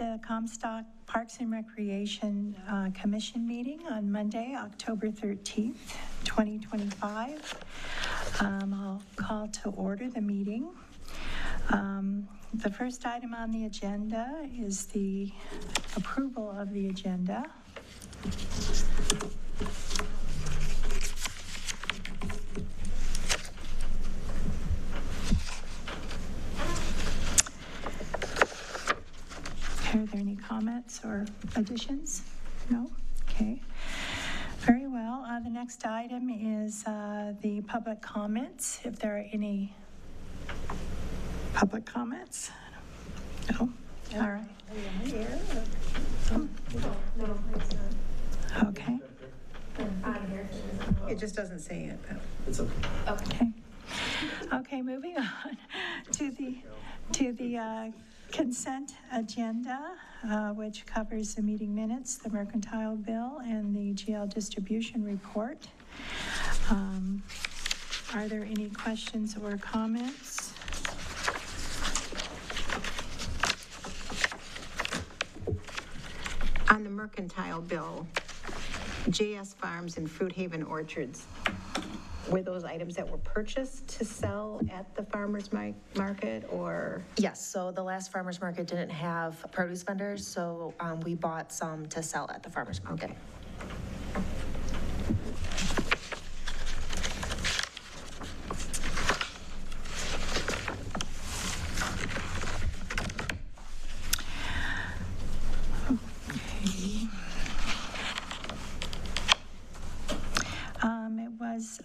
the Comstock Parks and Recreation Commission meeting on Monday, October 13th, 2025. I'll call to order the meeting. The first item on the agenda is the approval of the agenda. Are there any comments or additions? No? Okay. Very well. The next item is the public comments. If there are any public comments? No? All right. Okay. It just doesn't say it. It's okay. Okay. Okay, moving on to the consent agenda, which covers the meeting minutes, the mercantile bill, and the GL distribution report. Are there any questions or comments? On the mercantile bill, JS Farms and Fruit Haven Orchards, were those items that were purchased to sell at the farmer's market, or? Yes, so the last farmer's market didn't have produce vendors, so we bought some to sell at the farmer's market.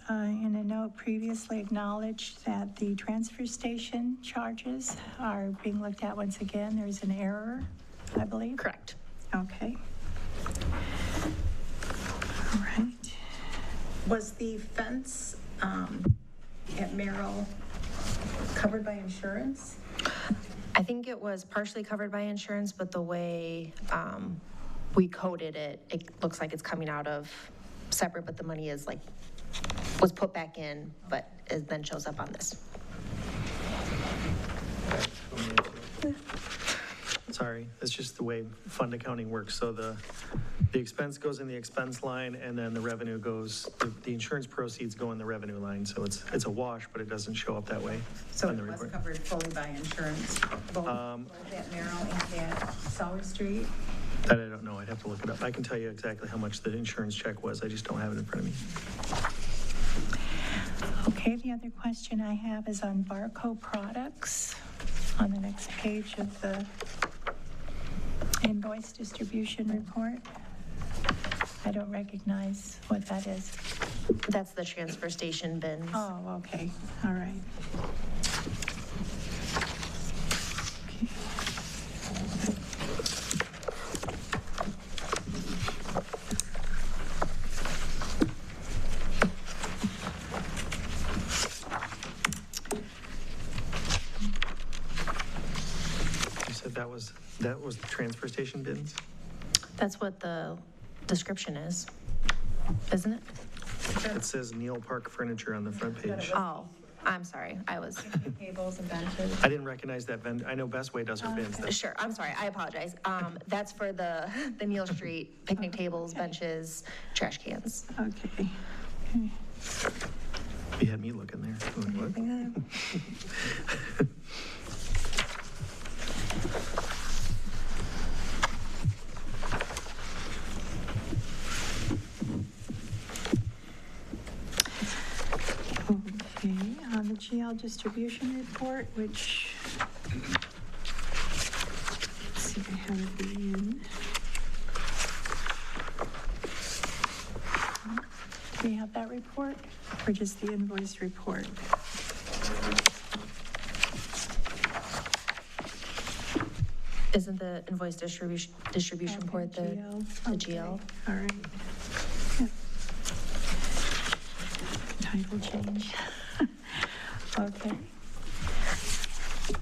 In a note previously acknowledged that the transfer station charges are being looked at once again. There's an error, I believe. Correct. Okay. All right. Was the fence at Merrill covered by insurance? I think it was partially covered by insurance, but the way we coded it, it looks like it's coming out of separate, but the money is like, was put back in, but it then shows up on this. Sorry, it's just the way fund accounting works. So the expense goes in the expense line, and then the revenue goes, the insurance proceeds go in the revenue line. So it's a wash, but it doesn't show up that way. So on the it was report. covered fully by insurance, both at Merrill and at Sauer Street? That I don't know. I'd have to look it up. I can tell you exactly how much the insurance check was. I just don't have it in front of me. Okay, the other question I have is on Barco products on the next page of the invoice distribution report. I don't recognize what that is. That's the transfer station bins. Oh, okay, all right. Okay. You said that was the transfer station bins? That's what the description is, isn't it? It says Neil Park Furniture on the front page. Oh, I'm sorry, I was, Tables and benches. I didn't recognize that vendor. I know Best Way does her bins. That's- sure, I'm sorry, I apologize. That's for the Neal Street picnic tables, benches, trash cans. Okay. Okay. You had me looking there. I'm like, what? Okay, on the GL distribution report, which, let's see, I have it in. Do we have that report, or just the invoice report? Isn't the invoice distribution Okay, report the Okay, GL? all right. Yep. Title change. Okay.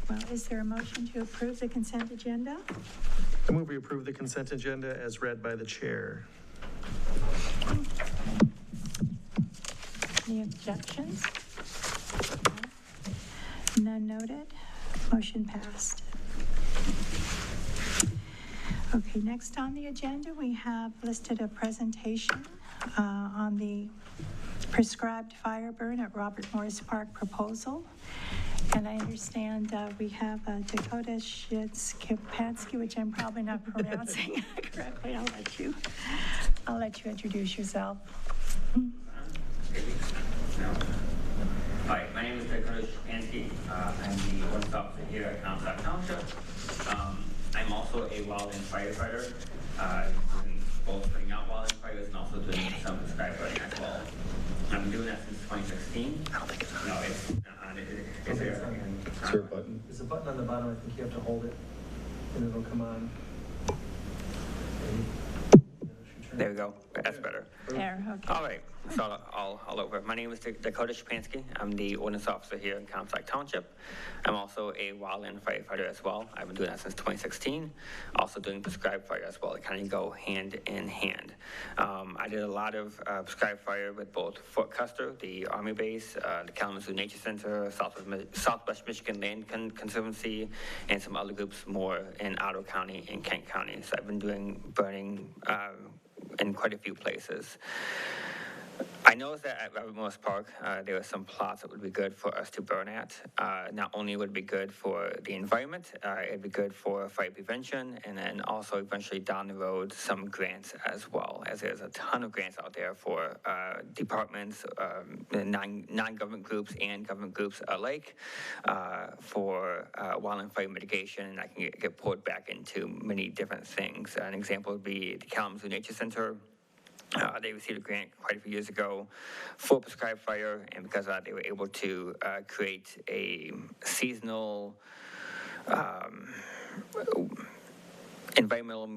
Well, is there a motion to approve the consent agenda? I move we approve the consent agenda as read by the chair. Any objections? None noted. Motion passed. Okay, next on the agenda, we have listed a presentation on the prescribed fire burn at Robert Morris Park proposal. And I understand we have Dakota Shitsky, which I'm probably not pronouncing correctly. I'll let you introduce yourself. Hi, my name is Dakota Shitsky. I'm the ordnance officer here at Comstock Township. I'm also a wildland firefighter, doing both putting out wildland fires and also doing some prescribed burning as well. I've been doing that since 2016. I don't think it's on. No, it's not on. It's there. Is there a button? There's a button on the bottom, I think you have to hold it, and it'll come on. There we go. That's better. There, okay. All right, so all over. My name is Dakota Shitsky. I'm the ordnance officer here in Comstock Township. I'm also a wildland firefighter as well. I've been doing that since 2016. Also doing prescribed fire as well. They kind of go hand in hand. I did a lot of prescribed fire with both Fort Custer, the Army base, the Kalamazoo Nature Center, Southwest Michigan Land Conservancy, and some other groups more in Ottawa County and Kent County. So I've been doing burning in quite a few places. I noticed that at Robert Morris Park, there were some plots that would be good for us to burn at. Not only would it be good for the environment, it'd be good for fire prevention, and then also eventually down the road, some grants as well, as there's a ton of grants out there for departments, non-government groups and government groups alike for wildland fire mitigation, and that can get poured back into many different things. An example would be the Kalamazoo Nature Center. They received a grant quite a few years ago for prescribed fire, and because of that, they were able to create a seasonal environmental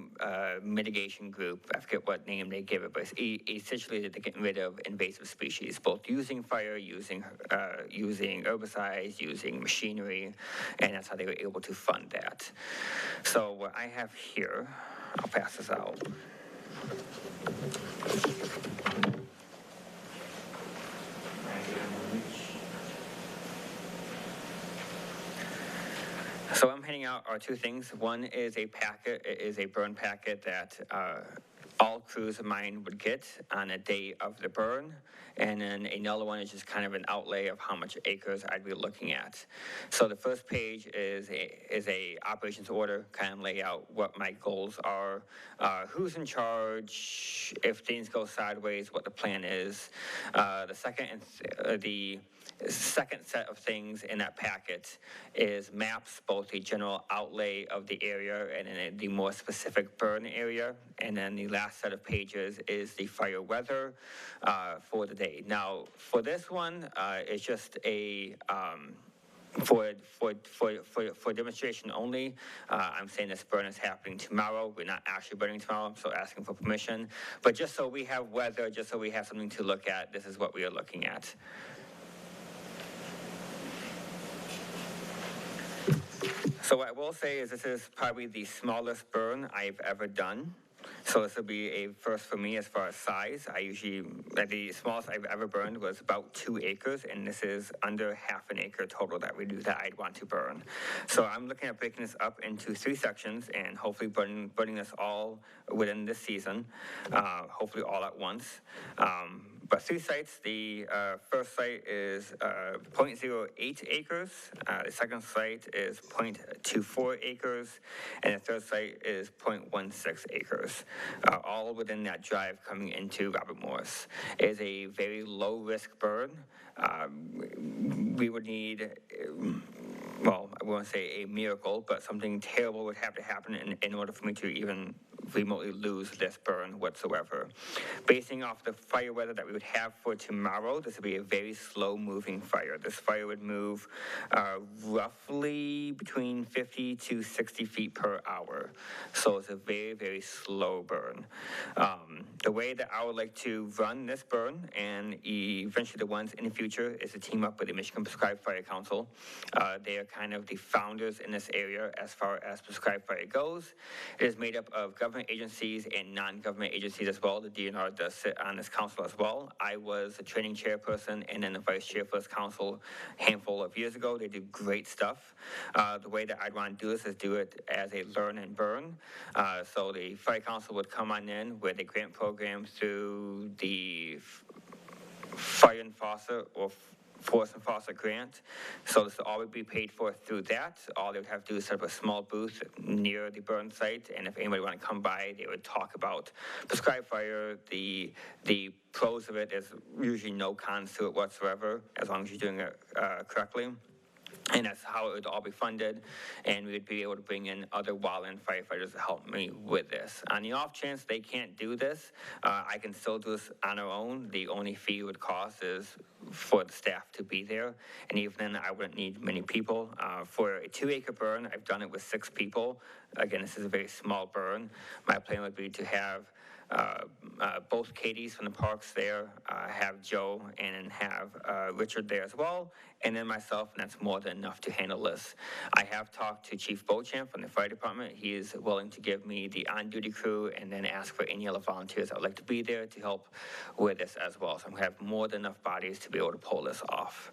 mitigation group. I forget what name they give it, but it's essentially they're getting rid of invasive species, both using fire, using herbicides, using machinery, and that's how they were able to fund that. So what I have here, I'll pass this out. So I'm handing out our two things. One is a packet, it is a burn packet that all crews of mine would get on a day of the burn. And then another one is just kind of an outlay of how much acres I'd be looking at. So the first page is a operations order, kind of lay out what my goals are, who's in charge, if things go sideways, what the plan is. The second set of things in that packet is maps, both the general outlay of the area and then the more specific burn area. And then the last set of pages is the fire weather for the day. Now, for this one, it's just a for demonstration only. I'm saying this burn is happening tomorrow. We're not actually burning tomorrow, so asking for permission. But just so we have weather, just so we have something to look at, this is what we are looking at. So what I will say is this is probably the smallest burn I've ever done. So this will be a first for me as far as size. The smallest I've ever burned was about 2 acres, and this is under half an acre total that I'd want to burn. So I'm looking at breaking this up into 3 sections and hopefully burning this all within this season, hopefully all at once. But 3 sites, the first site is 0.08 acres, the second site is 0.24 acres, and the third site is 0.16 acres, all within that drive coming into Robert Morris. It is a very low risk burn. We would need, well, I won't say a miracle, but something terrible would have to happen in order for me to even remotely lose this burn whatsoever. Basing off the fire weather that we would have for tomorrow, this would be a very slow moving fire. This fire would move roughly between 50 to 60 feet per hour. So it's a very, very slow burn. The way that I would like to run this burn, and eventually the ones in the future, is to team up with the Michigan Prescribed Fire Council. They are kind of the founders in this area as far as prescribed fire goes. It is made up of government government agencies and non-government agencies as well. The DNR does sit on this council as well. I was a training chairperson and then the vice chair for this council a handful of years ago. They do great stuff. The way that I'd want to do this is do it as a learn and burn. So the fire council would come on in where they grant programs through the fire and foster or force and foster grant. So this will always be paid for through that. All they would have to do is set up a small booth near the burn site, and if anybody want to come by, they would talk about prescribed fire. The pros of it is usually no cons to it whatsoever, as long as you're doing it correctly. And that's how it would all be funded, and we would be able to bring in other wildland firefighters to help me with this. On the off chance they can't do this, I can still do this on our own. The only fee it would cost is for the staff to be there, and even then I wouldn't need many people. For a 2-acre burn, I've done it with 6 people. Again, this is a very small burn. My plan would be to have both Katie's from the parks there, have Joe, and then have Richard there as well, and then myself, and that's more than enough to handle this. I have talked to Chief Beauchamp from the fire department. He is willing to give me the on-duty crew and then ask for any other volunteers that would like to be there to help with this as well. So I'm going to have more than enough bodies to be able to pull this off.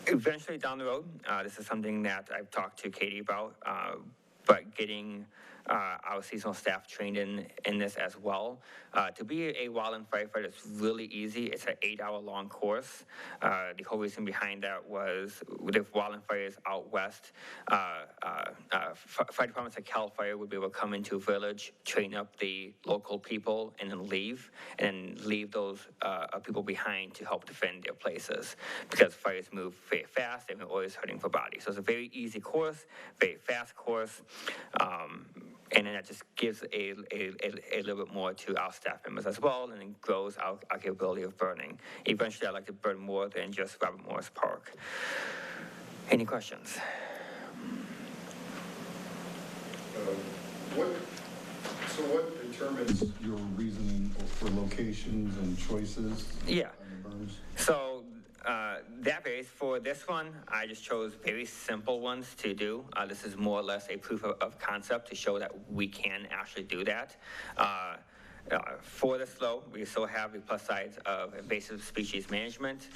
Eventually down the road, this is something that I've talked to Katie about, but getting our seasonal staff trained in this as well. To be a wildland firefighter is really easy. It's an 8-hour-long course. The whole reason behind that was with wildland fires out west, fire departments like Cal Fire would be able to come into a village, train up the local people, and then leave those people behind to help defend their places, because fires move very fast and we're always hunting for bodies. So it's a very easy course, very fast course. And then that just gives a little bit more to our staff members as well, and then grows our capability of burning. Eventually, I'd like to burn more than just Robert Morris Park. Any questions? What determines your reasoning for locations and choices? Yeah. On the burns? So that varies. For this one, I just chose very simple ones to do. This is more or less a proof of concept to show that we can actually do that. For this though, we still have the plus sides of invasive species management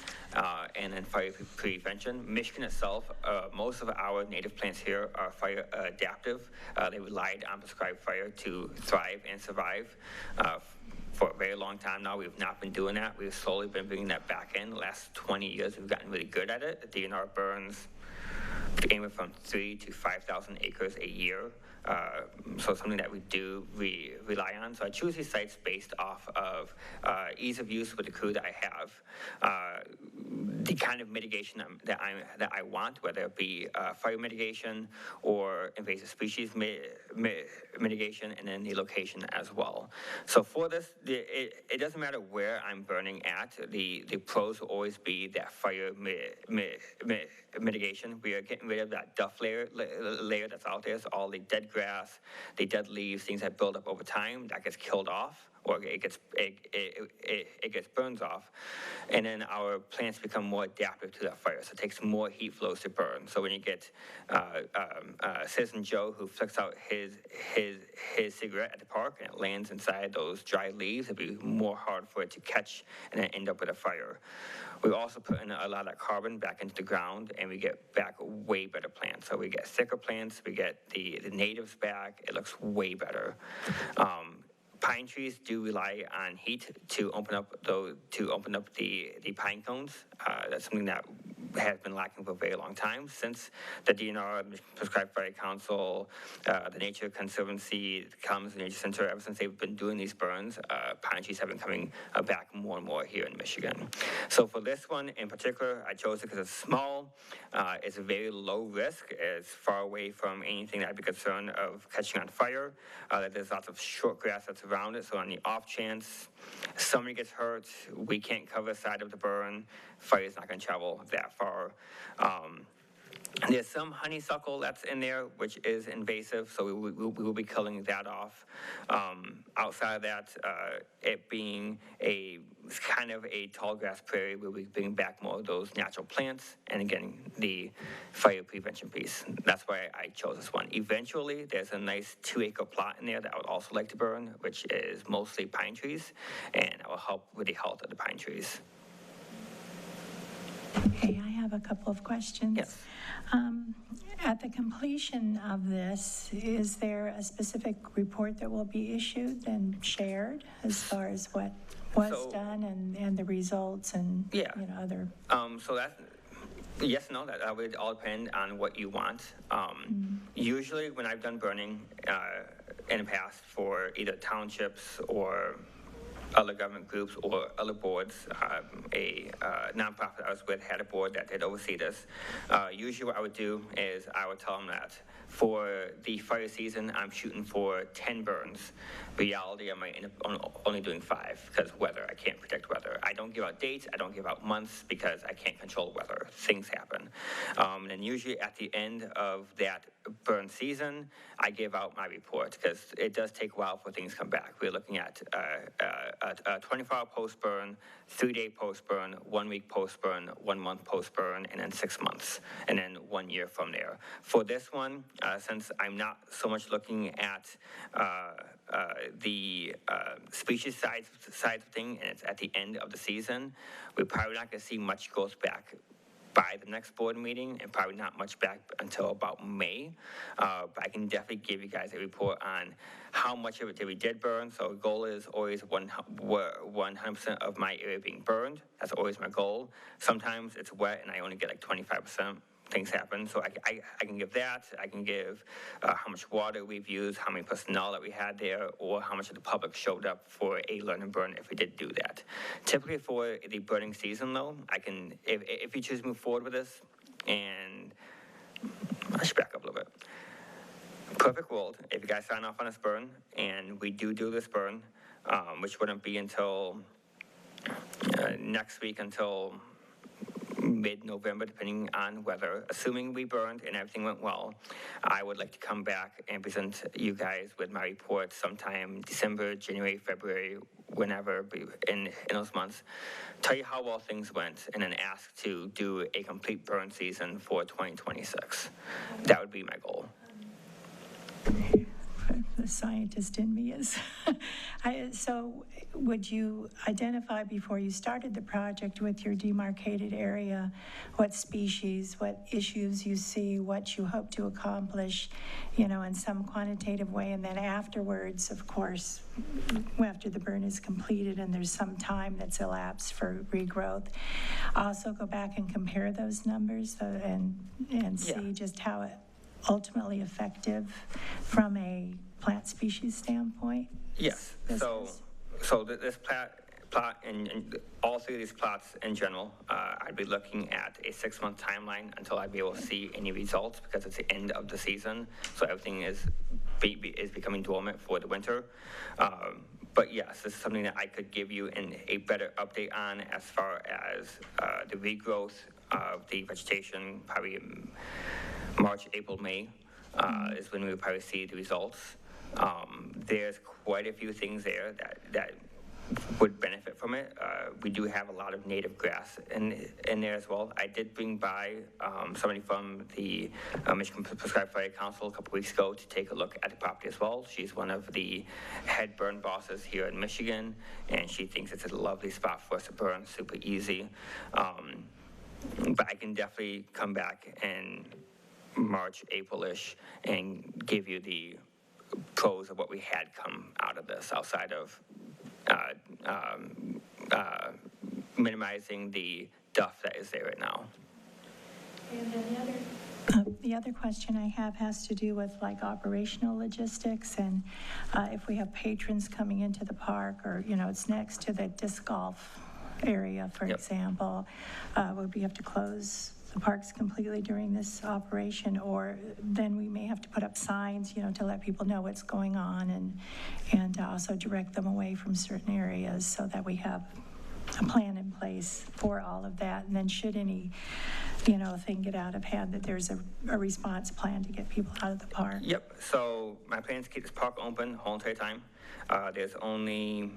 and then fire prevention. Michigan itself, most of our native plants here are fire adaptive. They relied on prescribed fire to thrive and survive. For a very long time now, we've not been doing that. We've slowly been bringing that back in. The last 20 years, we've gotten really good at it. The DNR burns anywhere from 3,000 to 5,000 acres a year. So something that we rely on. So I choose these sites based off of ease of use with the crew that I have, the kind of mitigation that I want, whether it be fire mitigation or invasive species mitigation, and then the location as well. So for this, it doesn't matter where I'm burning at. The pros will always be that fire mitigation. We are getting rid of that duff layer that's out there. So all the dead grass, the dead leaves, things that build up over time, that gets killed off, or it gets burns off, and then our plants become more adaptive to that fire. So it takes more heat flows to burn. So when you get Citizen Joe who flicks out his cigarette at the park and it lands inside those dry leaves, it'd be more hard for it to catch and then end up with a fire. We also put in a lot of that carbon back into the ground, and we get back way better plants. So we get thicker plants, we get the natives back. It looks way better. Pine trees do rely on heat to open up the pine cones. That's something that has been lacking for a very long time since the DNR, the Prescribed Fire Council, the Nature Conservancy, the Commons Nature Center. Ever since they've been doing these burns, pine trees have been coming back more and more here in Michigan. So for this one in particular, I chose it because it's small. It's a very low risk. It's far away from anything that I'd be concerned of catching on fire. There's lots of short grass that's around it, so on the off chance somebody gets hurt, we can't cover the side of the burn, fire's not going to travel that far. There's some honeysuckle that's in there, which is invasive, so we will be culling that off. Outside of that, it being a kind of a tall grass prairie, we'll be bringing back more of those natural plants, and again, the fire prevention piece. That's why I chose this one. Eventually, there's a nice 2-acre plot in there that I would also like to burn, which is mostly pine trees, and it will help with the health of the pine trees. Okay, I have a couple of questions. Yes. At the completion of this, is there a specific report that will be issued and shared as far as what was So- done and the results and, Yeah. other? So that, yes, no, that would all depend on what you want. Usually when I've done burning in the past for either townships or other government groups or other boards, a nonprofit I was with had a board that did oversee this. Usually what I would do is I would tell them that for the fire season, I'm shooting for 10 burns. Reality, I might end up only doing 5 because weather, I can't predict weather. I don't give out dates, I don't give out months because I can't control weather. Things happen. And usually at the end of that burn season, I give out my report because it does take a while for things to come back. We're looking at a 24-hour post-burn, 3-day post-burn, 1-week post-burn, 1-month post-burn, and then 6 months, and then 1 year from there. For this one, since I'm not so much looking at the species side of thing, and it's at the end of the season, we're probably not going to see much growth back by the next board meeting, and probably not much back until about May. But I can definitely give you guys a report on how much of it we did burn. So the goal is always 100% of my area being burned. That's always my goal. Sometimes it's wet and I only get like 25%. Things happen, so I can give that. I can give how much water we've used, how many personnel that we had there, or how much of the public showed up for a learn and burn if we did do that. Typically for the burning season though, I can, if you choose to move forward with this, and I should back up a little bit. Perfect world, if you guys sign off on this burn, and we do this burn, which wouldn't be until next week until mid-November, depending on weather. Assuming we burned and everything went well, I would like to come back and present you guys with my report sometime December, January, February, whenever in those months. Tell you how well things went, and then ask to do a complete burn season for 2026. That would be my goal. The scientist in me is. So would you identify before you started the project with your demarcated area, what species, what issues you see, what you hope to accomplish, in some quantitative way, and then afterwards, of course, after the burn is completed and there's some time that's elapsed for regrowth, also go back and compare those numbers and see just how ultimately effective from a plant species standpoint? Yes. So this plot and all 3 of these plots in general, I'd be looking at a 6-month timeline until I'd be able to see any results, because it's the end of the season, so everything is becoming dormant for the winter. But yes, this is something that I could give you a better update on as far as the regrowth of the vegetation, probably in March, April, May is when we would probably see the results. There's quite a few things there that would benefit from it. We do have a lot of native grass in there as well. I did bring by somebody from the Michigan Prescribed Fire Council a couple weeks ago to take a look at the property as well. She's one of the head burn bosses here in Michigan, and she thinks it's a lovely spot for us to burn, super easy. But I can definitely come back in March, April-ish, and give you the pros of what we had come out of this, outside of minimizing the duff that is there right now. And then the other question I have has to do with like operational logistics, and if we have patrons coming into the park, or, it's next to the disc golf area, for example, would we have to close the parks completely during this operation, or then we may have to put up signs, to let people know what's going on, and also direct them away from certain areas, so that we have a plan in place for all of that. And then should any thing get out of hand, that there's a response plan to get people out of the park. Yep, so my plan is to keep this park open the whole entire time. There's only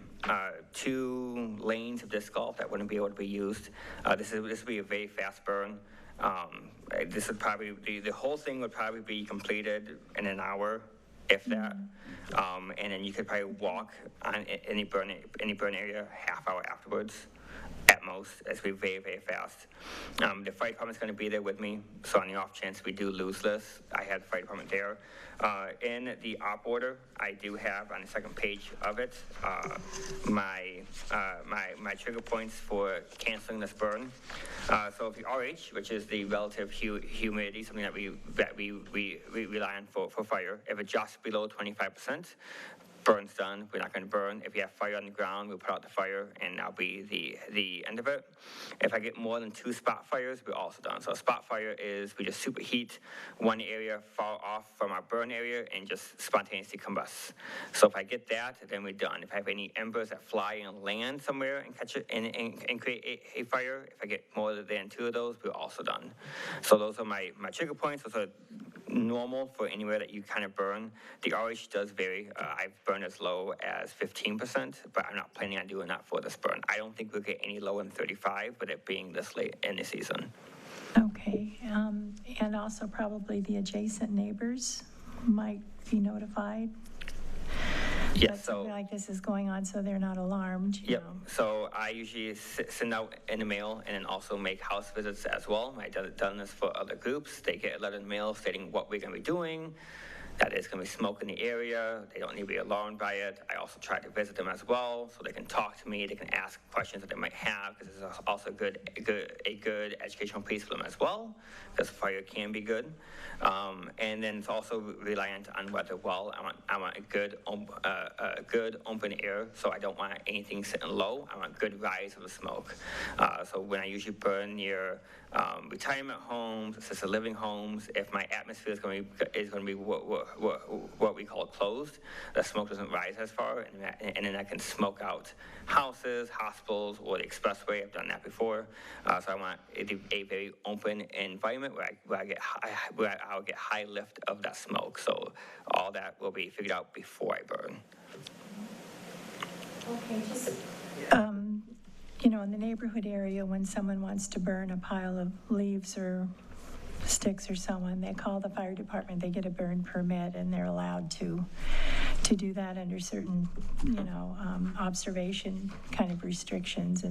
2 lanes of disc golf that wouldn't be able to be used. This would be a very fast burn. This would probably be, the whole thing would probably be completed in an hour, if that. And then you could probably walk on any burn area half hour afterwards. At most, as we very, very fast. The fire department's going to be there with me, so on the off chance we do lose this, I have the fire department there. In the op order, I do have on the second page of it my trigger points for canceling this burn. So if the RH, which is the relative humidity, something that we rely on for fire, if it drops below 25%. Burn's done, we're not going to burn. If you have fire on the ground, we'll put out the fire, and that'll be the end of it. If I get more than 2 spot fires, we're also done. So a spot fire is we just superheat one area far off from our burn area and just spontaneously combust. So if I get that, then we're done. If I have any embers that fly and land somewhere and catch it and create a fire, if I get more than 2 of those, we're also done. So those are my trigger points. Those are normal for anywhere that you kind of burn. The RH does vary. I've burned as low as 15%, but I'm not planning on doing that for this burn. I don't think we'll get any lower than 35 with it being this late in the season. Okay, and also probably the adjacent neighbors might be notified. Yes, But something like this is going on, so they're not alarmed, you Yep, know. so I usually send out in the mail and then also make house visits as well. I've done this for other groups. They get a letter in the mail stating what we're going to be doing, that there's going to be smoke in the area. They don't need to be alarmed by it. I also try to visit them as well, so they can talk to me. They can ask questions that they might have, because it's also a good educational piece for them as well, because fire can be good. And then it's also reliant on weather. Well, I want a good open air, so I don't want anything sitting low. I want good rise of the smoke. So when I usually burn near retirement homes, assisted living homes, if my atmosphere is going to be what we call closed, the smoke doesn't rise as far, and then I can smoke out houses, hospitals, or the expressway. I've done that before. So I want a very open environment where I'll get high lift of that smoke. So all that will be figured out before I burn. Okay, just, in the neighborhood area, when someone wants to burn a pile of leaves or sticks or so on, they call the fire department, they get a burn permit, and they're allowed to do that under certain, observation kind of restrictions.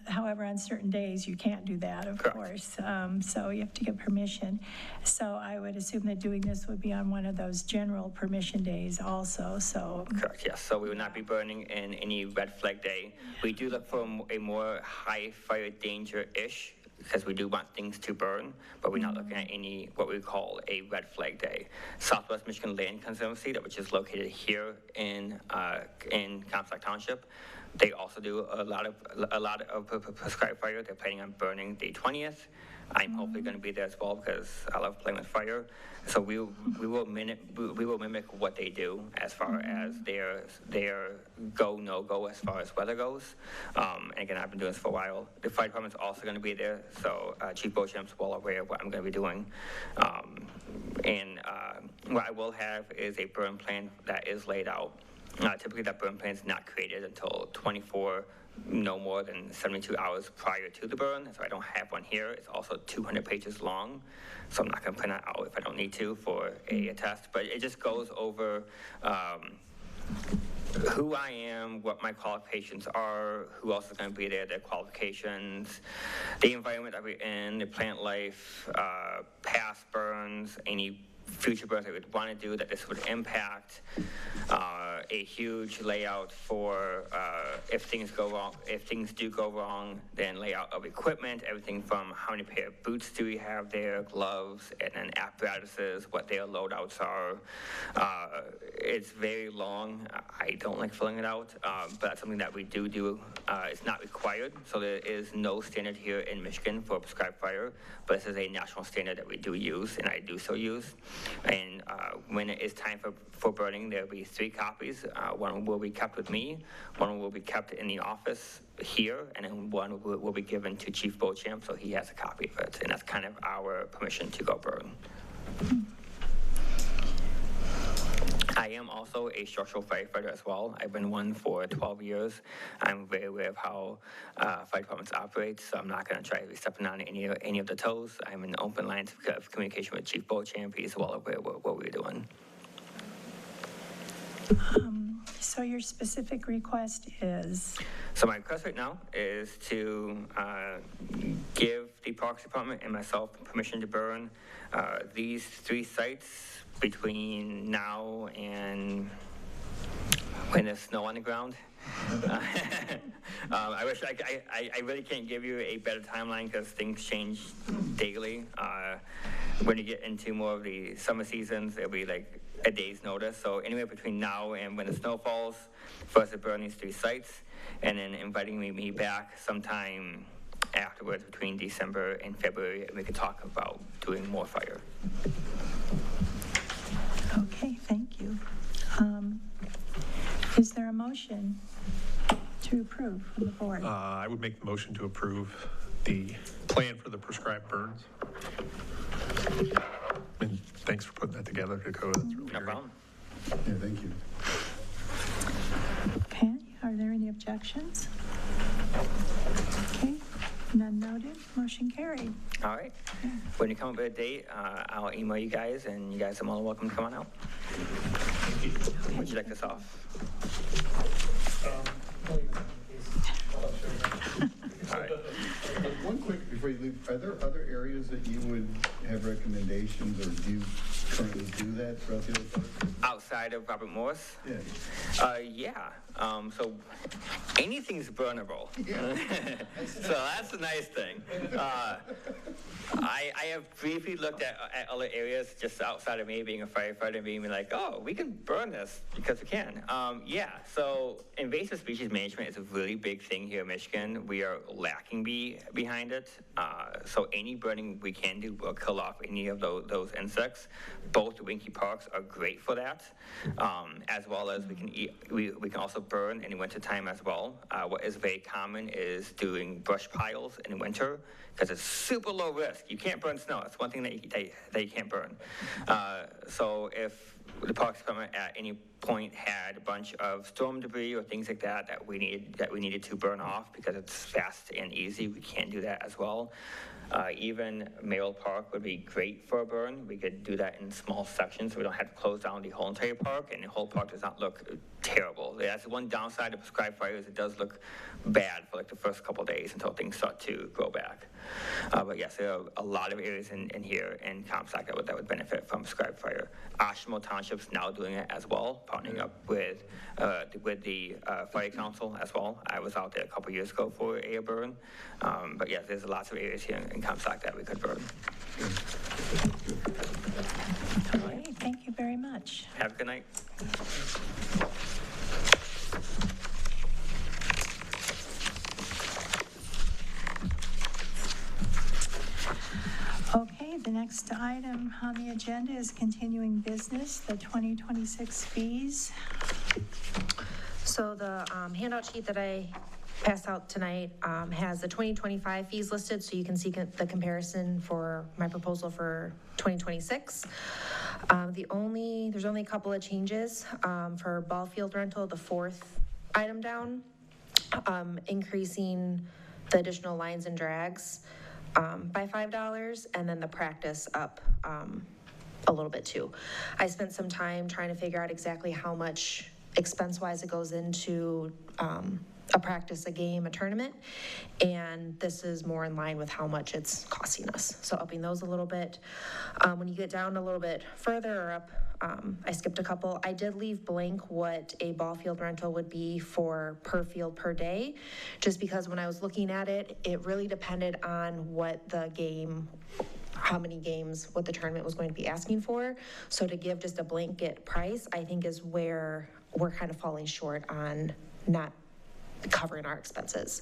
However, on certain days, you can't do that, of Correct. course. So you have to get permission. So I would assume that doing this would be on one of those general permission days also, so. Correct, yes. So we will not be burning in any red flag day. We do look for a more high fire danger-ish, because we do want things to burn, but we're not looking at any what we call a red flag day. Southwest Michigan Land Conservancy, which is located here in Comstock Township, they also do a lot of prescribed fire. They're planning on burning the 20th. I'm hopefully going to be there as well, because I love playing with fire. So we will mimic what they do as far as their go no go as far as weather goes. And again, I've been doing this for a while. The fire department's also going to be there, so Chief Beauchamp's well aware of what I'm going to be doing. And what I will have is a burn plan that is laid out. Typically, that burn plan is not created until 24, no more than 72 hours prior to the burn, so I don't have one here. It's also 200 pages long, so I'm not going to print it out if I don't need to for a test, but it just goes over who I am, what my qualifications are, who else is going to be there, their qualifications, the environment that we're in, the plant life, past burns, any future burns that we'd want to do that this would impact, a huge layout for if things go wrong. If things do go wrong, then layout of equipment, everything from how many pair of boots do we have there, gloves, and then apparatuses, what their loadouts are. It's very long. I don't like filling it out, but that's something that we do. It's not required, so there is no standard here in Michigan for prescribed fire, but this is a national standard that we do use, and I do so use. And when it is time for burning, there will be 3 copies. One will be kept with me, one will be kept in the office here, and then one will be given to Chief Beauchamp, so he has a copy of it, and that's kind of our permission to go burn. I am also a structural firefighter as well. I've been one for 12 years. I'm very aware of how fire departments operate, so I'm not going to try to be stepping on any of the toes. I'm in open lines of communication with Chief Beauchamp. He's well aware of what we're doing. So your specific request is? So my request right now is to give the Parks Department and myself permission to burn these 3 sites between now and when there's snow on the ground. I wish I really can't give you a better timeline because things change daily. When you get into more of the summer seasons, it'll be like a day's notice. So anywhere between now and when the snow falls, for us to burn these 3 sites, and then inviting me back sometime afterwards between December and February, and we can talk about doing more fire. Okay, thank you. Is there a motion to approve from the board? I would make the motion to approve the plan for the prescribed burns. And thanks for putting that together, Dakota. That's really No great. problem. Yeah, thank you. Okay, are there any objections? Okay, none noted, motion carried. All right. When you come up with a date, I'll email you guys, and you guys are more than welcome to come on out. Would you like this off? All right. One quick, before you leave, are there other areas that you would have recommendations, or do you currently do that throughout the other park? Outside of Robert Morris? Yeah. Yeah. So anything's burnable. So that's the nice thing. I have briefly looked at other areas just outside of me being a firefighter and being like, oh, we can burn this because we can. Yeah, so invasive species management is a really big thing here in Michigan. We are lacking behind it. So any burning we can do will kill off any of those insects. Both Winky Parks are great for that, as well as we can also burn in the wintertime as well. What is very common is doing brush piles in winter because it's super low risk. You can't burn snow. That's one thing that you can't burn. So if the Parks Department at any point had a bunch of storm debris or things like that we needed to burn off because it's fast and easy, we can do that as well. Even Merrill Park would be great for a burn. We could do that in small sections so we don't have to close down the whole entire park, and the whole park does not look terrible. That's one downside of prescribed fire is it does look bad for like the first couple of days until things start to grow back. But yes, there are a lot of areas in here in Comstock that would benefit from prescribed fire. Ashmo Township's now doing it as well, partnering up with the Fire Council as well. I was out there a couple years ago for a burn. But yes, there's lots of areas here in Comstock that we could burn. Okay, thank you very much. Have a good night. Okay, the next item on the agenda is continuing business, the 2026 fees. So the handout sheet that I passed out tonight has the 2025 fees listed, so you can see the comparison for my proposal for 2026. There's only a couple of changes for ball field rental, the 4th item down, increasing the additional lines and drags by $5, and then the practice up a little bit too. I spent some time trying to figure out exactly how much expense-wise it goes into a practice, a game, a tournament, and this is more in line with how much it's costing us. So upping those a little bit. When you get down a little bit further or up, I skipped a couple. I did leave blank what a ball field rental would be for per field per day, just because when I was looking at it, it really depended on what the game, how many games, what the tournament was going to be asking for. So to give just a blanket price, I think is where we're kind of falling short on not covering our expenses.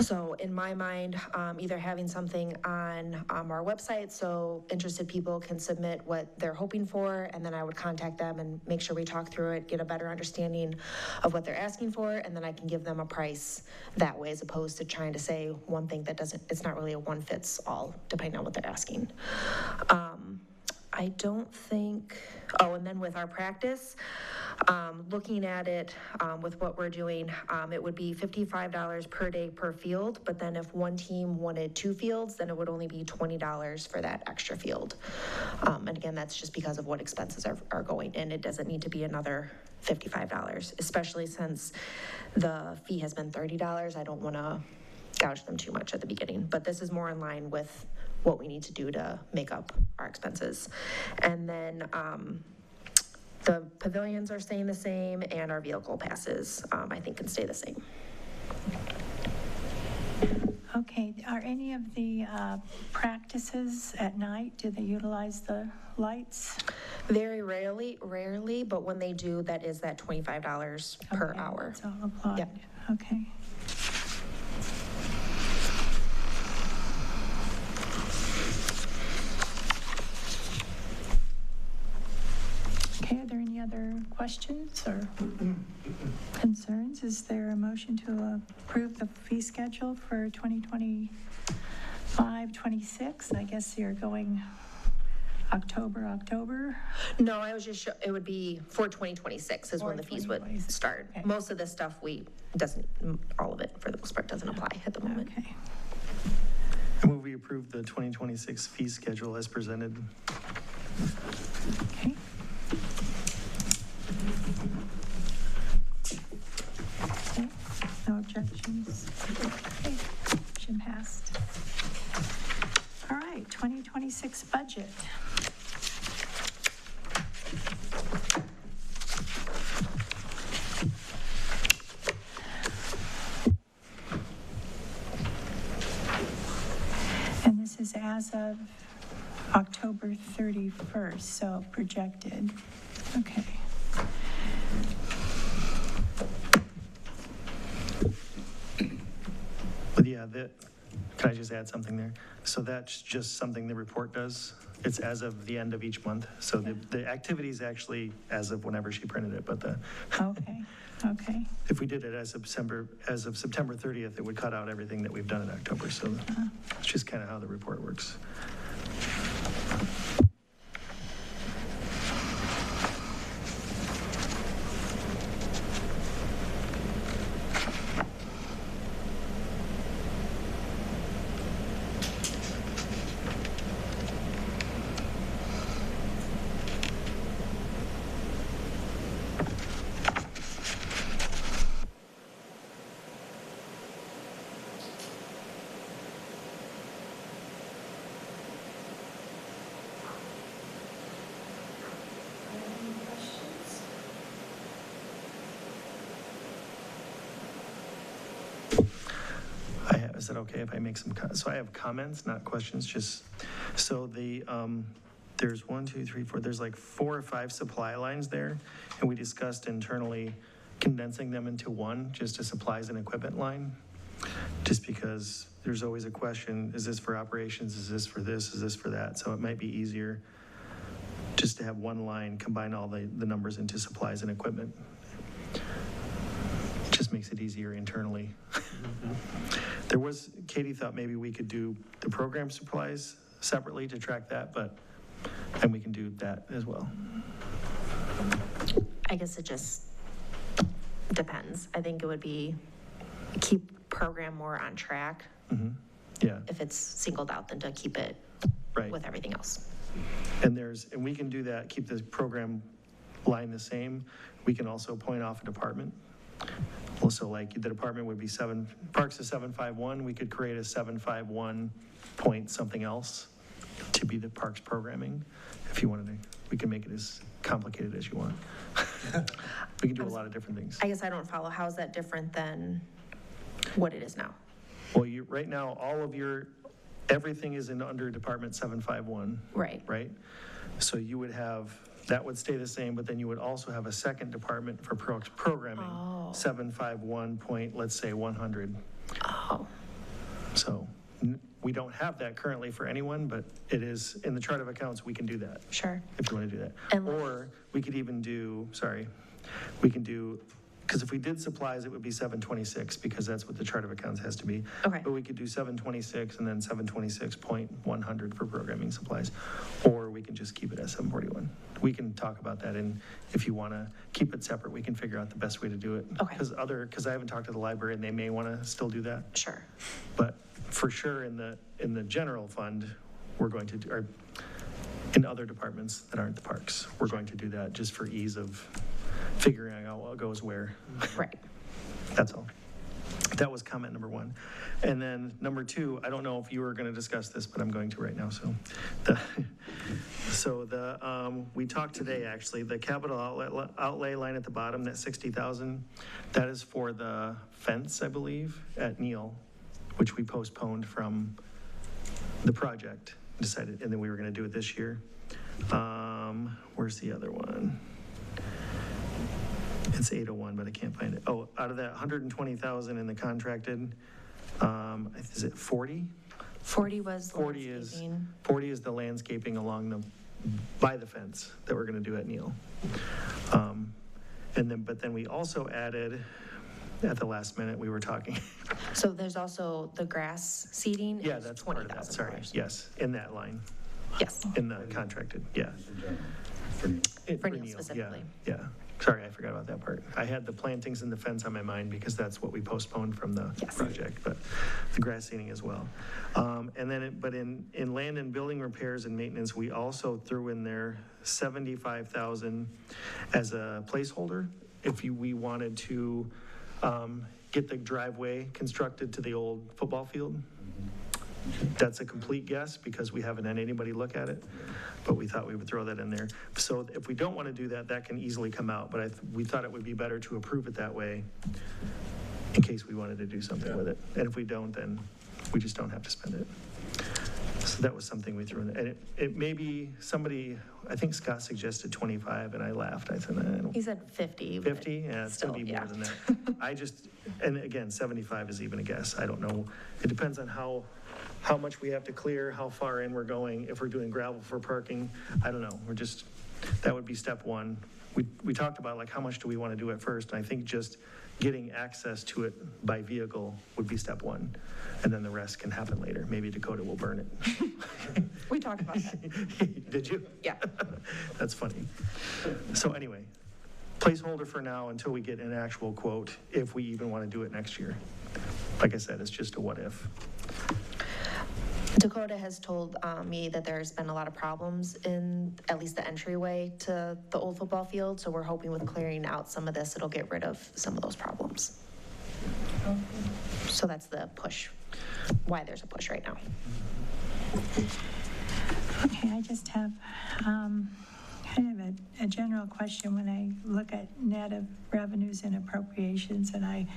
So in my mind, either having something on our website so interested people can submit what they're hoping for, and then I would contact them and make sure we talk through it, get a better understanding of what they're asking for, and then I can give them a price that way, as opposed to trying to say one thing that doesn't, it's not really a one fits all, depending on what they're asking. I don't think, oh, and then with our practice, looking at it with what we're doing, it would be $55 per day per field, but then if one team wanted 2 fields, then it would only be $20 for that extra field. And again, that's just because of what expenses are going in. It doesn't need to be another $55, especially since the fee has been $30. I don't want to gouge them too much at the beginning, but this is more in line with what we need to do to make up our expenses. And then the pavilions are staying the same, and our vehicle passes, I think, can stay the same. Okay, are any of the practices at night, do they utilize the lights? Very rarely, but when they do, that is that $25 per Okay, hour. it's all applied. Yep. Okay. Okay, are there any other questions or concerns? Is there a motion to approve the fee schedule for 2025-26? I guess you're going October? No, I was just, it would be for 2026 is when For the fees would 2026. start. Okay. Most of this stuff, all of it for the most part doesn't apply at the moment. Okay. I move we approve the 2026 fee schedule as presented. Okay. Okay, no objections. Okay, motion passed. All right, 2026 budget. And this is as of October 31st, so projected. Okay. But yeah, can I just add something there? So that's just something the report does. It's as of the end of each month. So the activity is actually as of whenever she printed it, but Okay. if we did it as of September 30th, it would cut out everything that we've done in October. So it's just kind of how the report works. Is it okay if I make some, so I have comments, not questions, just, so there's 1, 2, 3, 4, there's like 4 or 5 supply lines there, and we discussed internally condensing them into one, just a supplies and equipment line, just because there's always a question, is this for operations, is this for this, is this for that, so it might be easier just to have one line, combine all the numbers into supplies and equipment. Just makes it easier internally. Katie thought maybe we could do the program supplies separately to track that, and we can do that as well. I guess it just depends. I think it would be keep program more on track. Yeah. If it's singled out than to keep it Right. with everything else. And we can do that, keep the program line the same. We can also point off a department. Also, like the department would be Parks is 751, we could create a 751 point something else to be the Parks programming. If you wanted to, we can make it as complicated as you want. We can do a lot of different things. I guess I don't follow. How is that different than what it is now? Well, right now, everything is under Department 751. Right. Right? So you would that would stay the same, but then you would also have a second department for programming. 751 point, let's say 100. Oh. So we don't have that currently for anyone, but it is, in the chart of accounts, we can do that. Sure. If you want to do that. And- Or we could even do, we can do, because if we did supplies, it would be 726, because that's what the chart of accounts has to be. Okay. But we could do 726 and then 726.100 for programming supplies, or we can just keep it at 741. We can talk about that, and if you want to keep it separate, we can figure out the best way to do it. Okay. Because I haven't talked to the library, and they may want to still do that. Sure. But for sure, in the general fund, we're going to do, or in other departments that aren't the parks, we're going to do that just for ease of figuring out what goes where. Right. That's all. That was comment number one. And then number two, I don't know if you were going to discuss this, but I'm going to right now. We talked today, actually, the capital outlay line at the bottom, that 60,000, that is for the fence, I believe, at Neal, which we postponed from the project, decided, and then we were going to do it this year. Where's the other one? It's 801, but I can't find it. Oh, out of that 120,000 in the contracted, is it 40? 40 was the 40 is, landscaping. 40 is the landscaping by the fence that we're going to do at Neal. But then we also added, at the last minute, we were talking. So there's also the grass seeding. Yeah, is that's part of that, sorry. $20,000. Yes, in that line, Yes, in the contracted, yeah. for For Neal Neal, specifically. Yeah. Sorry, I forgot about that part. I had the plantings and the fence on my mind because that's what we postponed from the Yes. project, but the grass seeding as well. But in land and building repairs and maintenance, we also threw in there 75,000 as a placeholder if we wanted to get the driveway constructed to the old football field. That's a complete guess because we haven't had anybody look at it, but we thought we would throw that in there. So if we don't want to do that, that can easily come out, but we thought it would be better to approve it that way in case we wanted to do something with it. And if we don't, then we just don't have to spend it. So that was something we threw in there. And it may be somebody, I think Scott suggested 25 and I laughed. I said, I don't. He said 50. but 50? Yeah, it's going to be still, more than that. And again, 75 is even a guess. I don't know. It depends on how much we have to clear, how far in we're going, if we're doing gravel for parking. I don't know. That would be step one. We talked about like how much do we want to do at first, and I think just getting access to it by vehicle would be step one, and then the rest can happen later. Maybe Dakota will burn it. We talked about that. Did you? Yeah. That's funny. So anyway, placeholder for now until we get an actual quote, if we even want to do it next year. Like I said, it's just a what if. Dakota has told me that there's been a lot of problems in at least the entryway to the old football field, so we're hoping with clearing out some of this, it'll get rid of some of those problems. So that's the push, why there's a push right now. Okay, I just have kind of a general question when I look at net of revenues and appropriations, and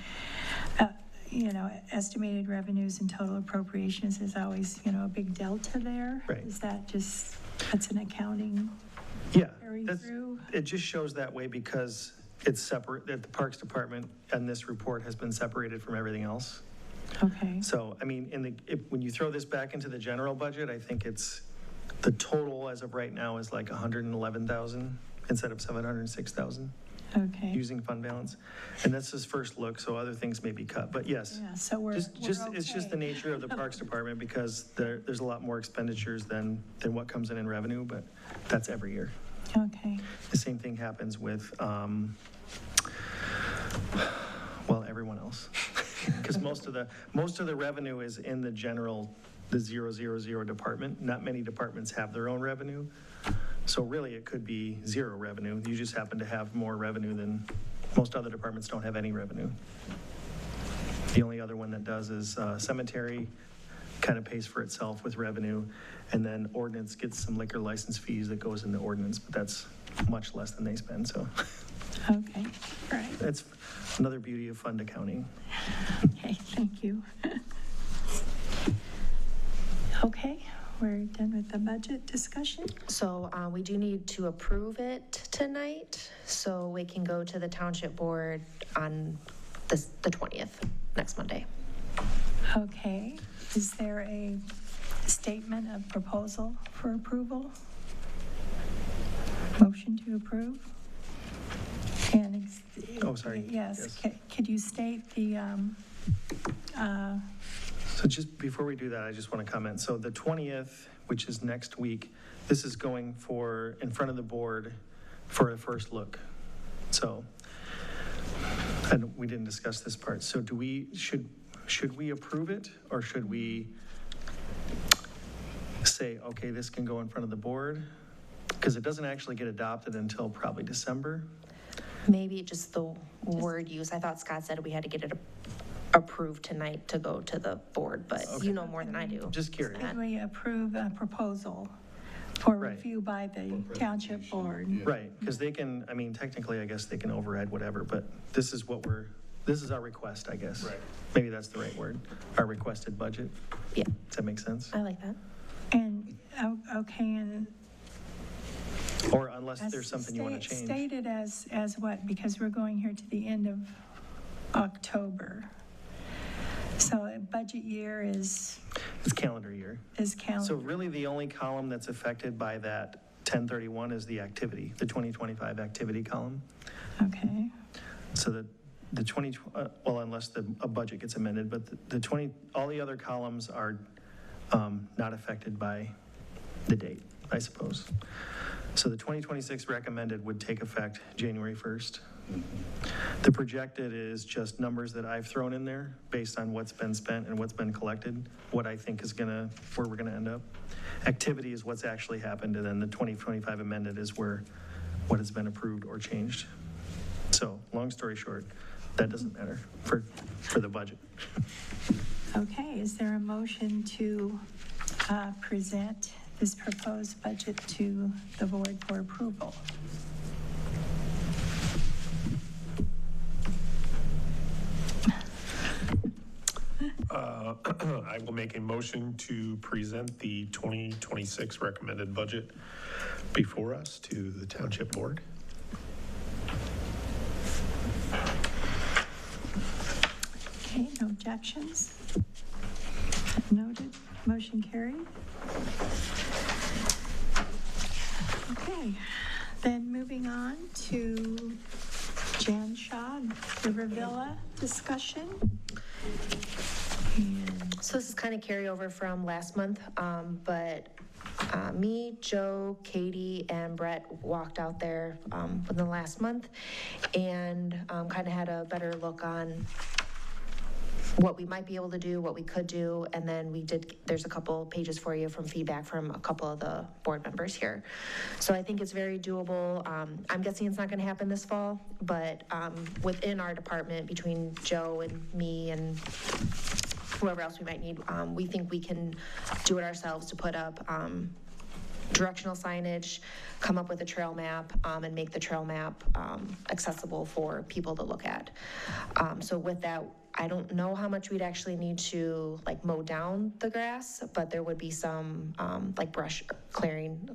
estimated revenues and total appropriations is always, a big delta there. Right. Is that that's an accounting Yeah, carry through? it just shows that way because it's separate, that the Parks Department and this report has been separated from everything else. Okay, So, I mean, when you throw this back into the general budget, I think the total as of right now is like 111,000 instead of 706,000 okay. using fund balance. And that's his first look, so other things may be cut, but yes. Yeah, so we're It's just okay. the nature of the Parks Department because there's a lot more expenditures than what comes in revenue, but that's every year. Okay, The same thing happens with, everyone else. Because most of the revenue is in the 000 department. Not many departments have their own revenue. So really, it could be zero revenue. You just happen to have more revenue than most other departments don't have any revenue. The only other one that does is cemetery, kind of pays for itself with revenue. And then ordinance gets some liquor license fees that goes into ordinance, but that's much less than they spend, so. okay, all right. That's another beauty of fund accounting. Okay, thank you. Okay, we're done with the budget discussion. So we do need to approve it tonight, so we can go to the Township Board on the 20th, next Monday. Okay, Is there a statement of proposal for approval? Motion to approve? And, Oh, sorry. yes, could you state the, So just before we do that, I just want to comment. So the 20th, which is next week, this is going in front of the board for a first look. So, and we didn't discuss this part. So should we approve it, or should we say, okay, this can go in front of the board? Because it doesn't actually get adopted until probably December. Maybe just the word use. I thought Scott said we had to get it approved tonight to go to the board, but you know more than I do. Just curious. could we approve a proposal for Right. review by the township board? Right, because they can, I mean, technically, I guess they can override whatever, but this is our request, I guess. Right. Maybe that's the right word, our requested budget. Yeah, Does that make sense? I like that. And, okay, and Or unless there's something you want to change. Stated as what? Because we're going here to the end of October. So a budget year is It's calendar year. calendar. So really, the only column that's affected by that 1031 is the activity, the 2025 activity column. Okay, So the 20, well, unless a budget gets amended, but all the other columns are not affected by the date, I suppose. So the 2026 recommended would take effect January 1st. The projected is just numbers that I've thrown in there based on what's been spent and what's been collected, what I think is where we're gonna end up. Activity is what's actually happened, and then the 2025 amended is what has been approved or changed. So, long story short, that doesn't matter for the budget. okay, is there a motion to present this proposed budget to the board for approval? I will make a motion to present the 2026 recommended budget before us to the Township Board. Okay, no objections? Noted, motion carried. Okay, then moving on to Jan Shaw, River Villa discussion. So this is kind of carryover from last month, but me, Joe, Katie, and Brett walked out there within the last month and kind of had a better look on what we might be able to do, what we could do, and then there's a couple pages for you from feedback from a couple of the board members here. So I think it's very doable. I'm guessing it's not gonna happen this fall, but within our department, between Joe and me and whoever else we might need, we think we can do it ourselves to put up directional signage, come up with a trail map, and make the trail map accessible for people to look at. So with that, I don't know how much we'd actually need to like mow down the grass, but there would be some like brush clearing,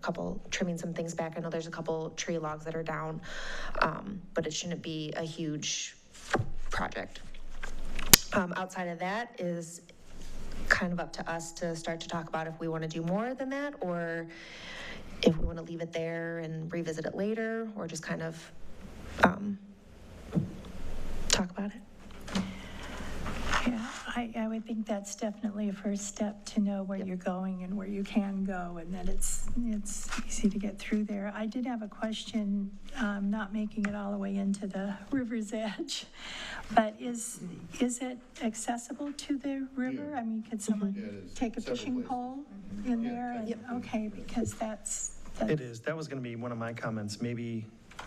trimming some things back. I know there's a couple tree logs that are down, but it shouldn't be a huge project. Outside of that is kind of up to us to start to talk about if we want to do more than that, or if we want to leave it there and revisit it later, or just kind of talk about it. Yeah, I would think that's definitely a first step to know where you're going and where you can go, and that it's easy to get through there. I did have a question, not making it all the way into the river's edge, but is it accessible to the river? Yeah. I mean, could Yeah, someone it is. take a Several fishing places. pole in Yeah, there? And- technically. Okay, because that's. It is, that was gonna be one of my comments, maybe,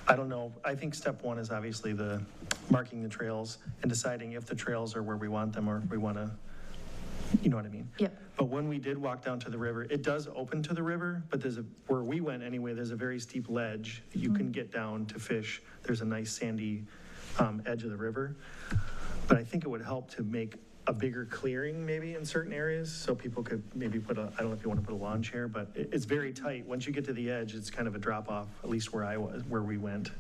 I don't know, I think step one is obviously the marking the trails and deciding if the trails are where we want them or if we wanna, you know what I mean? Yep. But when we did walk down to the river, it does open to the river, but where we went anyway, there's a very steep ledge that you can get down to fish. There's a nice sandy edge of the river. But I think it would help to make a bigger clearing maybe in certain areas, so people could maybe I don't know if you want to put a lawn chair, but it's very tight. Once you get to the edge, it's kind of a drop off, at least where we went.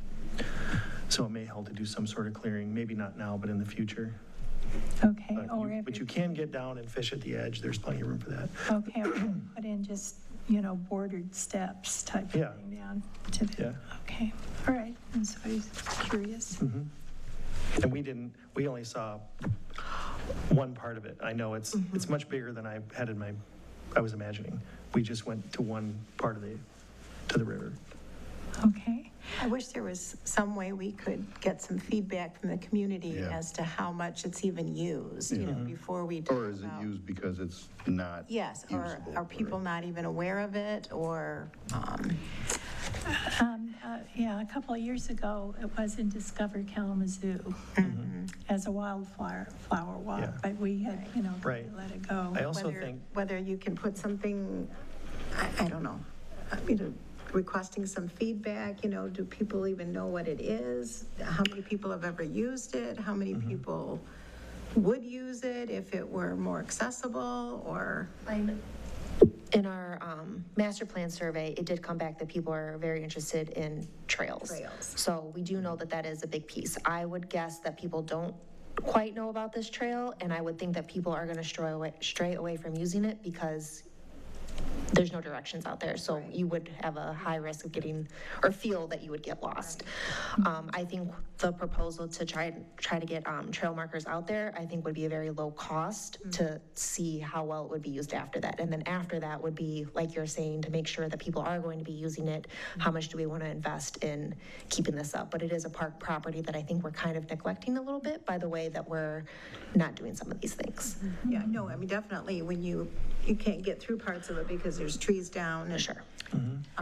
So it may help to do some sort of clearing, maybe not now, but in the future. Okay, or if, But you can get down and fish at the edge, there's plenty of room for that. okay, or put in just, bordered steps type of Yeah. thing down to the, Yeah. okay, all right, and so I was curious. And we only saw one part of it. I know it's much bigger than I had I was imagining. We just went to one part of to the river. Okay, I wish there was some way we could get some feedback from the community Yeah. as to how much it's even used, before we talk Or is it about- used because it's not Yes, or usable, are people not even aware of it, or, yeah, a couple of years ago, it was in Discover Kalamazoo as a wildflower walk, Yeah. but we had, Right. let it go. I also whether, think, whether you can put something, I don't know, requesting some feedback, do people even know what it is? How many people have ever used it? How many people would use it if it were more accessible, or? In our master plan survey, it did come back that people are very interested in trails. Trails. So we do know that that is a big piece. I would guess that people don't quite know about this trail, and I would think that people are going to stray away from using it because there's no directions out there, so you would have a high risk of getting, or feel that you would get lost. I think the proposal to try to get trail markers out there, I think would be a very low cost to see how well it would be used after that. And then after that would be, like you're saying, to make sure that people are going to be using it, how much do we want to invest in keeping this up? But it is a park property that I think we're kind of neglecting a little bit by the way that we're not doing some of these things. Yeah, no, I mean, definitely, when you can't get through parts of it because there's trees down. And Sure.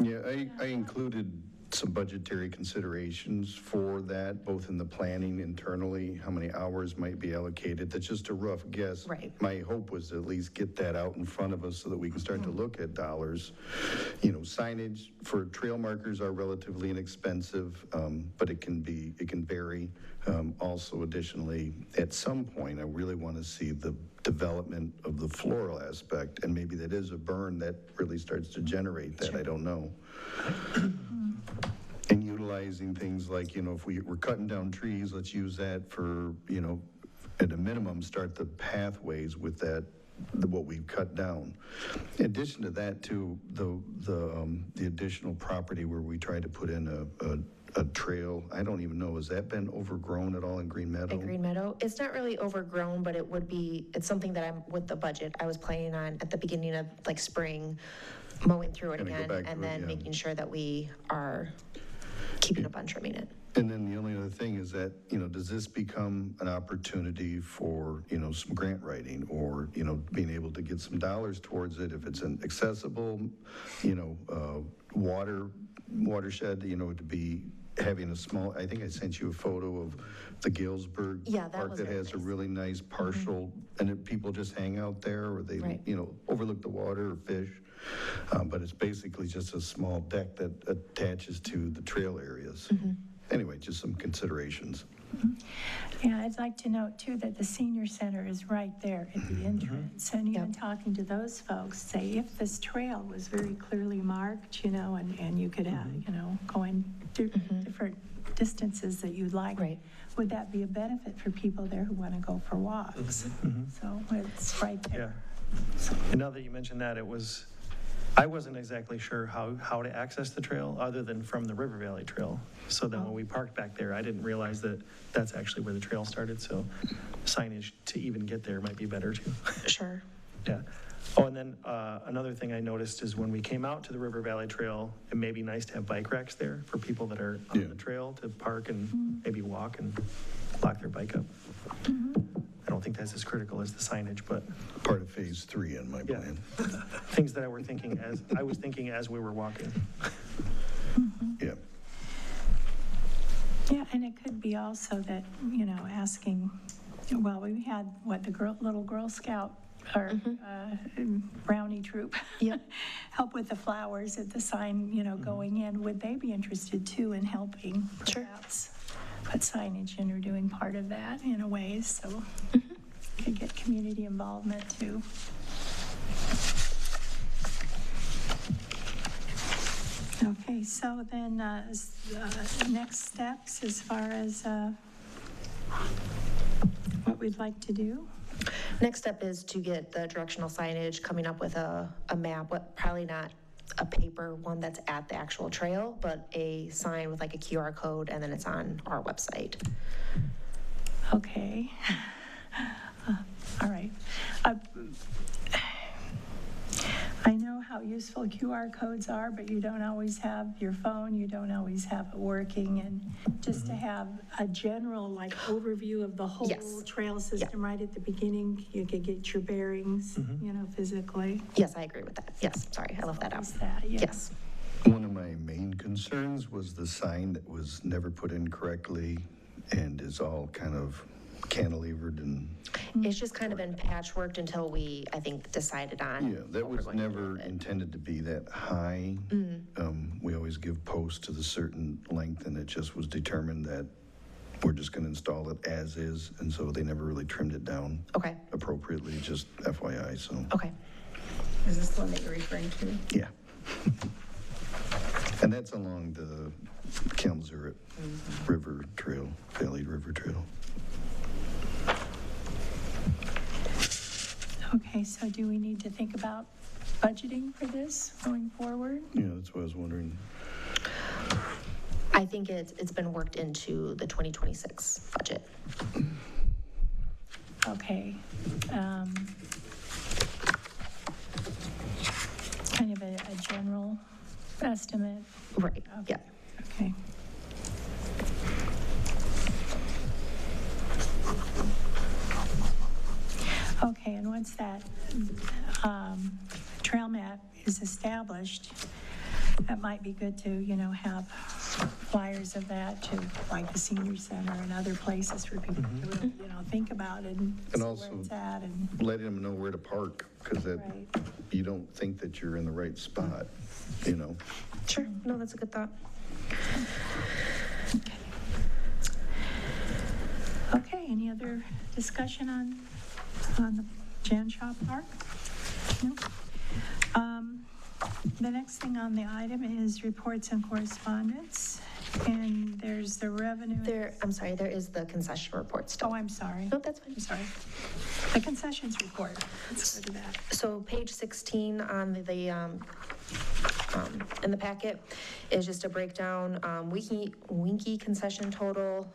Yeah, I included some budgetary considerations for that, both in the planning internally, how many hours might be allocated. That's just a rough guess. Right. My hope was to at least get that out in front of us so that we can start to look at dollars. Signage for trail markers are relatively inexpensive, but it can vary. Also, additionally, at some point, I really want to see the development of the floral aspect, and maybe that is a burn that really starts to generate that, I don't know. And utilizing things like, if we're cutting down trees, let's use that for, at a minimum, start the pathways with that, what we've cut down. In addition to that, too, the additional property where we tried to put in a trail, I don't even know, has that been overgrown at all in Green Meadow? At Green Meadow, it's not really overgrown, but it's something that with the budget, I was planning on at the beginning of like spring, mowing through it Gonna go again, back to and it, then yeah. making sure that we are keeping up on trimming it. And then the only other thing is that, does this become an opportunity for, some grant writing or, being able to get some dollars towards it if it's an accessible, watershed, to be having a small, I think I sent you a photo of the Galesburg Yeah, that Park was that very has a nice. really nice partial, and then people just hang out there or they, Right. overlook the water or fish. But it's basically just a small deck that attaches to the trail areas. Anyway, just some considerations. Yeah, I'd like to note too that the senior center is right there at the entrance. And even Yep. talking to those folks, say if this trail was very clearly marked, and you could have, going different distances that you'd like. Right. Would that be a benefit for people there who want to go for walks? So it's right there. yeah. And now that you mentioned that, I wasn't exactly sure how to access the trail other than from the River Valley Trail. So then when we parked back there, I didn't realize that that's actually where the trail started. So signage to even get there might be better too. Sure. Yeah. Oh, and then another thing I noticed is when we came out to the River Valley Trail, it may be nice to have bike racks there for people that are on the trail to park and maybe walk and lock their bike up. I don't think that's as critical as the signage, but Part of phase 3 in my yeah, plan. things that I was thinking as we were walking. Yeah. Yeah, and it could be also that, asking, well, we had, the little Girl Scout or brownie troop. Yep. Help with the flowers at the sign, going in. Would they be interested too in helping? Sure. Perhaps put signage in or doing part of that in a way, so could get community involvement too. Okay, so then next steps as far as what we'd like to do? Next step is to get the directional signage, coming up with a map, probably not a paper one that's at the actual trail, but a sign with like a QR code, and then it's on our website. Okay. All right. I know how useful QR codes are, but you don't always have your phone, you don't always have it working, and just to have a general, like, overview of the whole Yes. trail system right at the beginning, you could get your bearings, physically. Yes, I agree with that. Yes, sorry, I left that out. Is that, yeah. Yes. One of my main concerns was the sign that was never put in correctly and is all kind of cantilevered and, It's just kind of been patchworked until we, I think, decided on. yeah, that what we're was going to do never with it. intended to be that high. We always give posts to the certain length, and it just was determined that we're just going to install it as is, and so they never really trimmed it down Okay, appropriately, just FYI, so, okay. Is this the one that you're referring to? yeah. And that's along the Kalamazoo River Trail, Valley River Trail. Okay, so do we need to think about budgeting for this going forward? Yeah, that's what I was wondering. I think it's been worked into the 2026 budget. Okay. Kind of a general estimate, Right, yeah. okay. Okay, and once that trail map is established, that might be good to, have flyers of that to, like, the senior center and other places for people to really, think about it and see where also it's at and, Letting them know where to park, because that, right. you don't think that you're in the right spot, Sure, no, that's a good thought. Okay, any other discussion on the Jan Shaw Park? No? The next thing on the item is reports and correspondence, and there's the revenue. I'm sorry, there is the concession report still. Oh, I'm sorry. No, that's fine. I'm sorry. The concessions report, let's go to that. So page 16 on in the packet is just a breakdown, Winky concession total,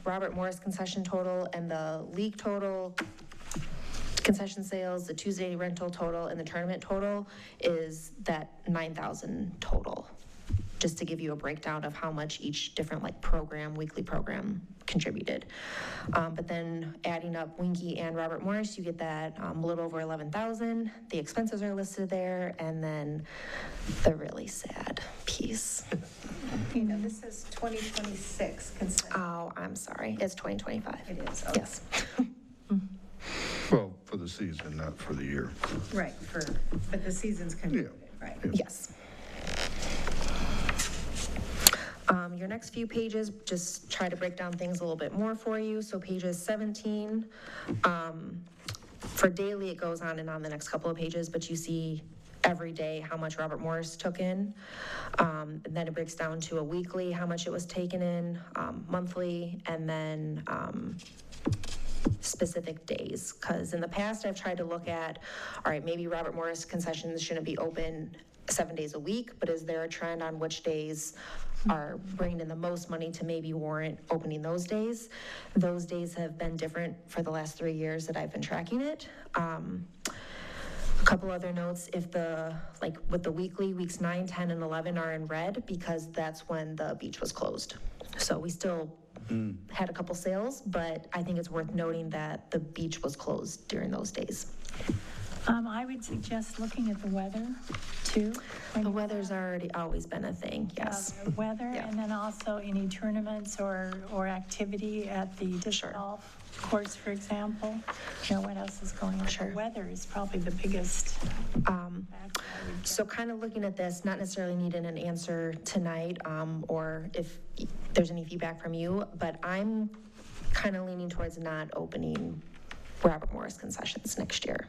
Robert Morris concession total, and the league total, concession sales, the Tuesday rental total, and the tournament total is that 9,000 total. Just to give you a breakdown of how much each different weekly program contributed. But then adding up Winky and Robert Morris, you get that a little over 11,000. The expenses are listed there, and then the really sad piece. This is 2026 consent. Oh, I'm sorry, it's 2025. It is, okay. Yes. Well, for the season, not for the year. Right, but the season's concluded, right? Yeah. Yes. Your next few pages, just try to break down things a little bit more for you. So pages 17, for daily, it goes on and on the next couple of pages, but you see every day how much Robert Morris took in. And then it breaks down to a weekly, how much it was taken in, monthly, and then specific days. Because in the past, I've tried to look at, all right, maybe Robert Morris concessions shouldn't be open 7 days a week, but is there a trend on which days are bringing in the most money to maybe warrant opening those days? Those days have been different for the last 3 years that I've been tracking it. A couple other notes, if with the weekly, weeks 9, 10, and 11 are in red because that's when the beach was closed. So we still had a couple sales, but I think it's worth noting that the beach was closed during those days. I would suggest looking at the weather, too. The weather's already always been a thing, yes. Weather, Yeah. and then also any tournaments or activity at the disc Sure. golf course, for example. What else is going on? Sure. The weather is probably the biggest factor, I would guess. So kind of looking at this, not necessarily needing an answer tonight, or if there's any feedback from you, but I'm kind of leaning towards not opening Robert Morris concessions next year.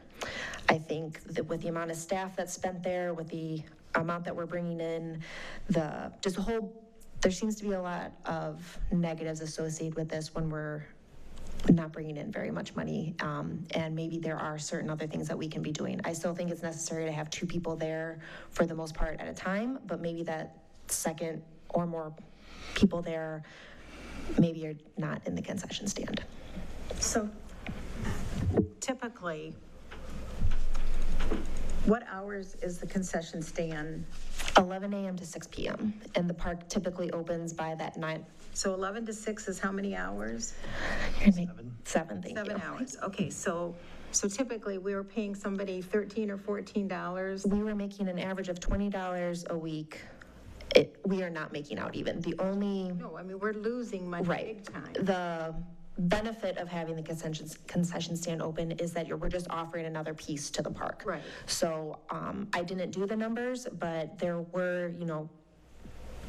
I think that with the amount of staff that's spent there, with the amount that we're bringing in, there seems to be a lot of negatives associated with this when we're not bringing in very much money, and maybe there are certain other things that we can be doing. I still think it's necessary to have 2 people there for the most part at a time, but maybe that second or more people there maybe are not in the concession stand. So typically, what hours is the concession stand? 11 a.m. to 6 p.m., and the park typically opens by that 9. So 11 to 6 is how many hours? 7, thank you. 7 hours. Okay, so typically, we were paying somebody $13 or $14. We were making an average of $20 a week. We are not making out even. The only, No, I mean, we're losing money right, big time. the benefit of having the concession stand open is that we're just offering another piece to the park. Right. So I didn't do the numbers, but there were,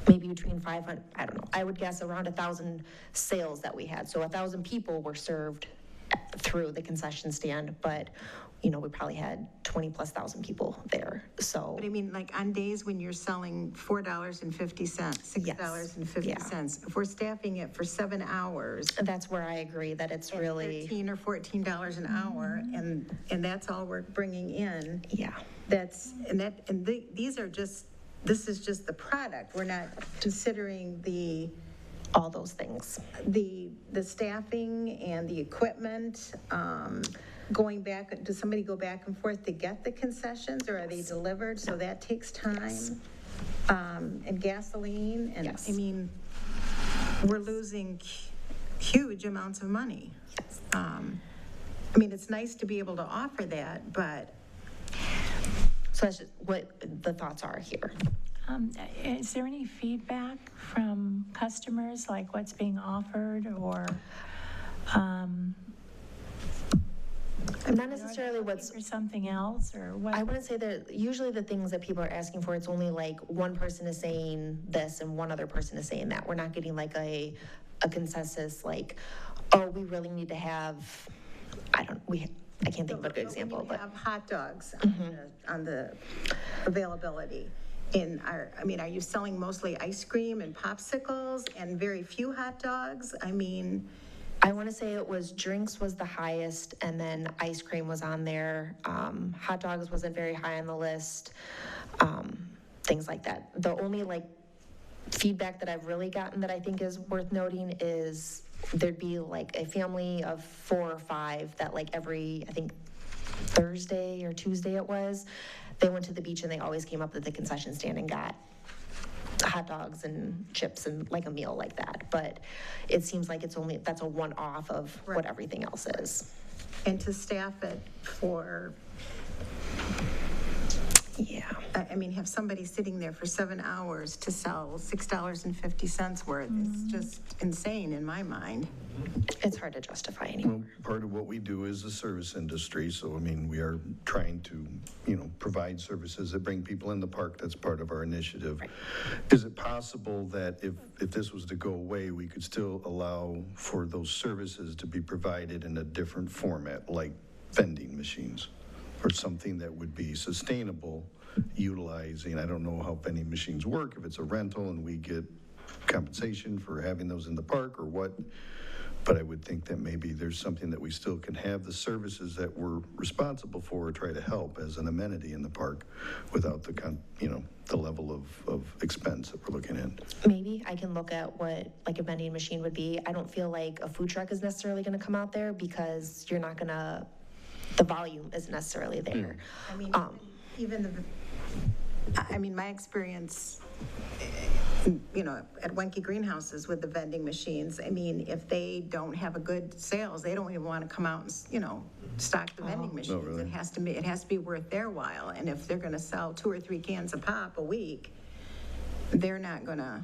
maybe between 500, I don't know, I would guess around 1,000 sales that we had. So 1,000 people were served through the concession stand, but, we probably had 20,000+ people there, so. But I mean, like on days when you're selling $4.50, $6.50, if we're staffing it for 7 hours, That's where I agree that it's really, $13 or $14 an hour, and that's all we're bringing in. yeah. These are just, this is just the product. We're not considering All those things. the staffing and the equipment, going back, does somebody go back and forth to get the concessions, or are they delivered? So that takes time. And gasoline, and Yes. I mean, we're losing huge amounts of money. Yes. I mean, it's nice to be able to offer that, but So that's just what the thoughts are here. Is there any feedback from customers, like what's being offered, or? Not necessarily what's, Or something else, or what? I wouldn't say that, usually the things that people are asking for, it's only like one person is saying this and one other person is saying that. We're not getting like a consensus, like, oh, we really need to have, I can't think of a good example, when you but. have hot dogs on the availability, are you selling mostly ice cream and popsicles and very few hot dogs? I mean, I want to say it was drinks was the highest, and then ice cream was on there. Hot dogs wasn't very high on the list, things like that. The only feedback that I've really gotten that I think is worth noting is there'd be like a family of 4 or 5 that every, I think, Thursday or Tuesday it was, they went to the beach and they always came up to the concession stand and got hot dogs and chips and a meal like that. But it seems like that's a one-off of what everything else is. and to staff it for, Yeah. I mean, have somebody sitting there for 7 hours to sell $6.50 worth, it's just insane in my mind. It's hard to justify anymore. Well, part of what we do is the service industry, so I mean, we are trying to, provide services that bring people in the park. That's part of our initiative. Right. Is it possible that if this was to go away, we could still allow for those services to be provided in a different format, like vending machines, or something that would be sustainable, utilizing, I don't know how vending machines work, if it's a rental and we get compensation for having those in the park or what, but I would think that maybe there's something that we still can have the services that we're responsible for, or try to help as an amenity in the park without the level of expense that we're looking at. Maybe I can look at what a vending machine would be. I don't feel like a food truck is necessarily going to come out there because you're not going to, the volume isn't necessarily there. I mean, my experience, at Wenke Greenhouses with the vending machines, I mean, if they don't have a good sales, they don't even want to come out and, stock the vending machines. really? It has to be worth their while. And if they're going to sell 2 or 3 cans of pop a week, they're not going to